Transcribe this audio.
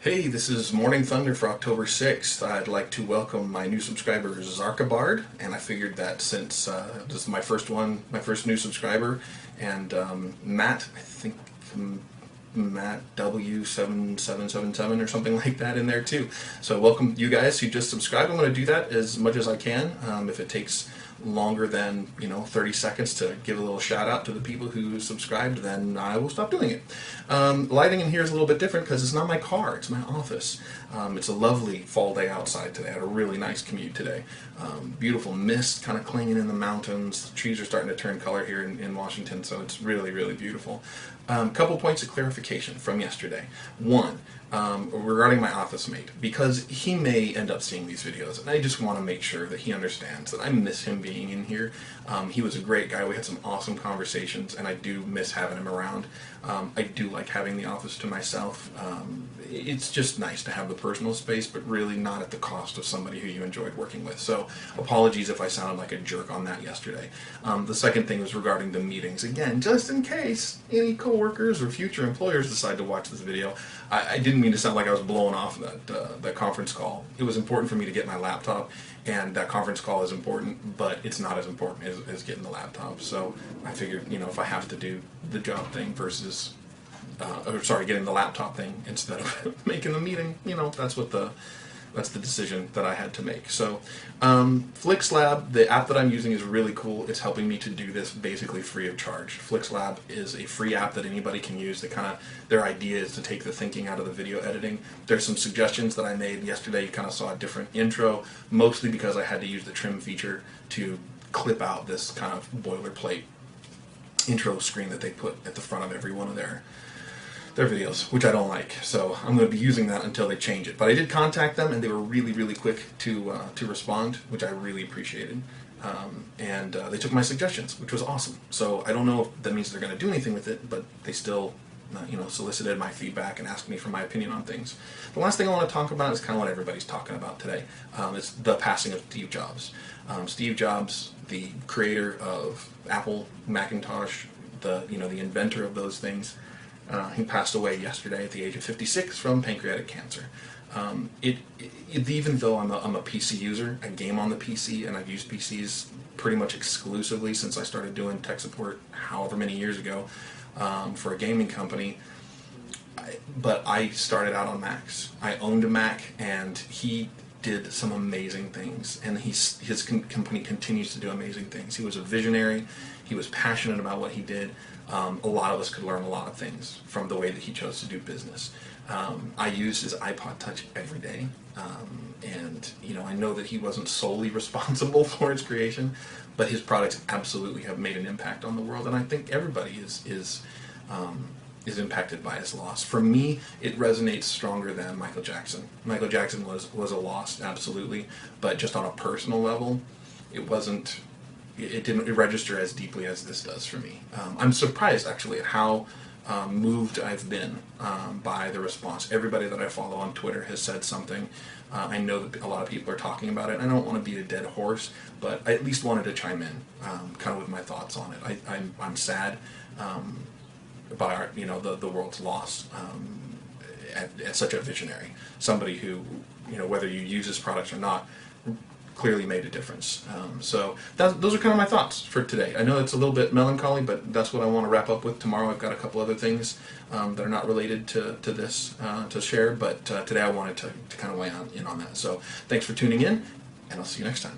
Hey, this is Morning Thunder for October 6th. I'd like to welcome my new subscriber, Zarkabard, and I figured that since this is my first one, my first new subscriber, and Matt, I think Matt W7777 or something like that in there too. So welcome you guys who just subscribed. I'm going to do that as much as I can. If it takes longer than 30 seconds to give a little shout out to the people who subscribed, then I will stop doing it. Lighting in here is a little bit different because it's not my car, it's my office. It's a lovely fall day outside today. I had a really nice commute today. Beautiful mist kind of clinging in the mountains. The trees are starting to turn color here in Washington, so it's really, really beautiful. Couple points of clarification from yesterday. One, regarding my office mate, because he may end up seeing these videos, and I just want to make sure that he understands that I miss him being in here. He was a great guy. We had some awesome conversations, and I do miss having him around. I do like having the office to myself. It's just nice to have the personal space, but really not at the cost of somebody who you enjoyed working with. So apologies if I sounded like a jerk on that yesterday. The second thing was regarding the meetings. Again, just in case any coworkers or future employers decide to watch this video, I didn't mean to sound like I was blowing off that conference call. It was important for me to get my laptop, and that conference call is important, but it's not as important as getting the laptop. So I figured, if I have to do the job thing versus getting the laptop thing instead of making the meeting, that's the decision that I had to make. So FlixLab, the app that I'm using, is really cool. It's helping me to do this basically free of charge. FlixLab is a free app that anybody can use. Their idea is to take the thinking out of the video editing. There's some suggestions that I made yesterday. You kind of saw a different intro, mostly because I had to use the trim feature to clip out this kind of boilerplate intro screen that they put at the front of every one of their videos, which I don't like. So I'm going to be using that until they change it. But I did contact them, and they were really, really quick to respond, which I really appreciated. And they took my suggestions, which was awesome. So I don't know if that means they're going to do anything with it, but they still solicited my feedback and asked me for my opinion on things. The last thing I want to talk about is kind of what everybody's talking about today. It's the passing of Steve Jobs. Steve Jobs, the creator of Apple, Macintosh, the inventor of those things. He passed away yesterday at the age of 56 from pancreatic cancer. Even though I'm a PC user, I game on the PC, and I've used PCs pretty much exclusively since I started doing tech support however many years ago for a gaming company, but I started out on Macs. I owned a Mac, and he did some amazing things, and his company continues to do amazing things. He was a visionary. He was passionate about what he did. A lot of us could learn a lot of things from the way that he chose to do business. I use his iPod Touch every day, and I know that he wasn't solely responsible for its creation, but his products absolutely have made an impact on the world, and I think everybody is impacted by his loss. For me, it resonates stronger than Michael Jackson. Michael Jackson was a loss, absolutely, but just on a personal level, it didn't register as deeply as this does for me. I'm surprised, actually, at how moved I've been by the response. Everybody that I follow on Twitter has said something. I know that a lot of people are talking about it. I don't want to beat a dead horse, but I at least wanted to chime in, kind of with my thoughts on it. I'm sad by the world's loss at such a visionary, somebody who, whether you use his products or not, clearly made a difference. So those are kind of my thoughts for today. I know it's a little bit melancholy, but that's what I want to wrap up with. Tomorrow I've got a couple other things that are not related to this to share, but today I wanted to kind of weigh in on that. So thanks for tuning in, and I'll see you next time.